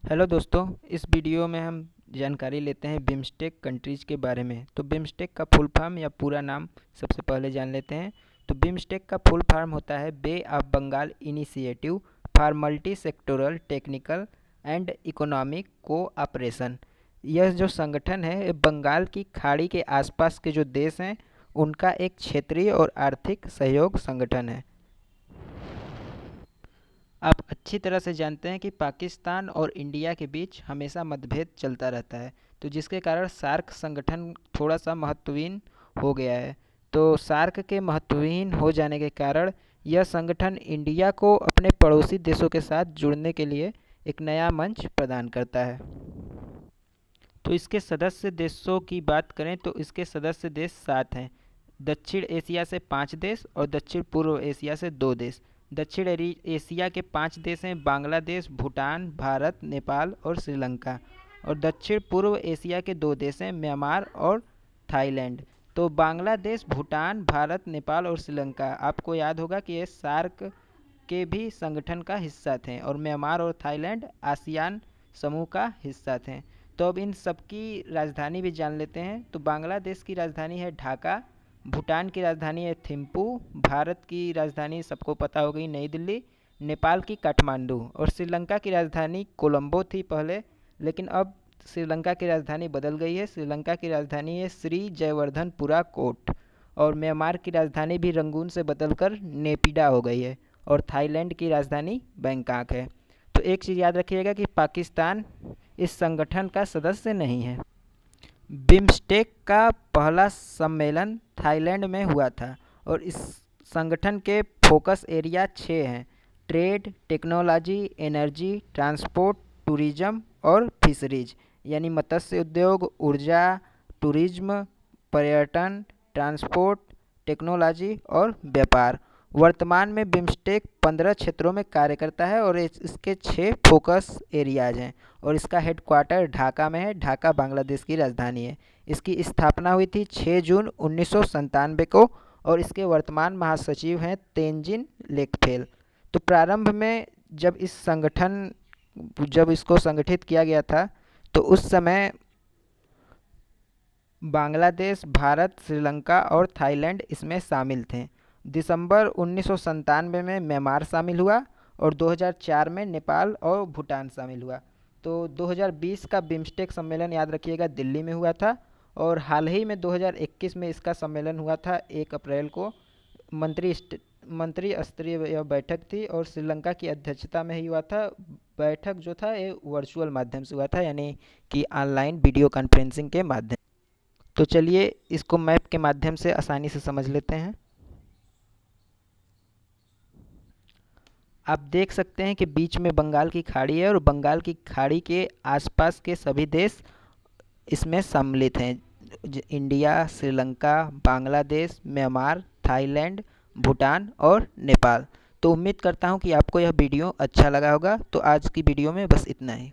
Hello दोस्तों, इस video में हम जानकारी लेते हैं बिम्स्टेक कंट्रीज़ के बारे में। तो बिम्स्टेक का फुल फॉर्म या पूरा नाम सबसे पहले जान लेते हैं। तो बिम्स्टेक का फुल फॉर्म होता है bay of Bengal initiative for multi sectoral technical and economic cooperation. यह जो संगठन है, बंगाल की खाड़ी के आसपास के जो देश हैं उनका एक क्षेत्रीय और आर्थिक सहयोग संगठन है। आप अच्छी तरह से जानते हैं कि पाकिस्तान और इंडिया के बीच हमेशा मतभेद चलता रहता है, तो जिसके कारण सार्क संगठन थोड़ा सा महत्वहीन हो गया है। तो सार्क के महत्वहीन हो जाने के कारण यह संगठन इंडिया को अपने पड़ोसी देशों के साथ जुड़ने के लिए एक नया मंच प्रदान करता है। तो इसके सदस्य देशों की बात करें तो इसके सदस्य देश 7 हैं। दक्षिण एशिया से 5 देश और दक्षिण पूर्व एशिया से 2 देश। दक्षिण एशिया के 5 देश हैं बांग्लादेश, भूटान, भारत, नेपाल और श्रीलंका। और दक्षिण पूर्व एशिया के 2 देश हैं म्यांमार और थाईलैंड। तो बांग्लादेश, भूटान, भारत, नेपाल और श्रीलंका, आपको याद होगा कि ये सार्क के भी संगठन का हिस्सा थे और म्यांमार और थाईलैंड आसियान समूह का हिस्सा थे। तो अब इन सबकी राजधानी भी जान लेते हैं। तो बांग्लादेश की राजधानी है ढाका, भूटान की राजधानी है थिम्पू, भारत की राजधानी सबको पता हो गई नई दिल्ली, नेपाल की काठमांडू और श्रीलंका की राजधानी कोलंबो थी पहले, लेकिन अब श्रीलंका की राजधानी बदल गई है। श्रीलंका की राजधानी है श्री जयवर्धनपुरा कोट और म्यांमार की राजधानी भी रंगून से बदलकर नेपिडा हो गई है और थाईलैंड की राजधानी बैंकॉक है। तो एक चीज़ याद रखिएगा कि पाकिस्तान इस संगठन का सदस्य नहीं है। बिम्स्टेक का पहला सम्मेलन थाईलैंड में हुआ था और इस संगठन के फोकस एरिया 6 हैं: trade, technology, energy, transport, tourism और फिशरीज, यानी मत्स्य उद्योग, ऊर्जा, टूरिज्म, पर्यटन, ट्रांसपोर्ट, टेक्नोलॉजी और व्यापार। वर्तमान में बिम्स्टेक 15 क्षेत्रों में कार्य करता है और इसके 6 फोकस एरियाज हैं और इसका हेडक्वार्टर ढाका में है। ढाका बांग्लादेश की राजधानी है। इसकी स्थापना हुई थी 6 जून 1997 को और इसके वर्तमान महासचिव हैं तेंजिन लेकफेल। तो प्रारंभ में जब इसको संगठित किया गया था तो उस समय बांग्लादेश, भारत, श्रीलंका और थाईलैंड इसमें शामिल थे। दिसंबर 1997 में म्यांमार शामिल हुआ और 2004 में नेपाल और भूटान शामिल हुआ। तो 2020 का बिम्स्टेक सम्मेलन याद रखिएगा दिल्ली में हुआ था और हाल ही में 2021 में इसका सम्मेलन हुआ था 1 अप्रैल को। मंत्री स्तरीय यह बैठक थी और श्रीलंका की अध्यक्षता में ही हुआ था। बैठक जो था ये वर्चुअल माध्यम से हुआ था, यानी कि ऑनलाइन वीडियो कॉन्फ्रेंसिंग के माध्यम। तो चलिए इसको मैप के माध्यम से आसानी से समझ लेते हैं। आप देख सकते हैं कि बीच में बंगाल की खाड़ी है और बंगाल की खाड़ी के आसपास के सभी देश इसमें सम्मिलित हैं: India, Sri Lanka, Bangladesh, Myanmar, Thailand, Bhutan और नेपाल। तो उम्मीद करता हूं कि आपको यह वीडियो अच्छा लगा होगा। तो आज की वीडियो में बस इतना ही।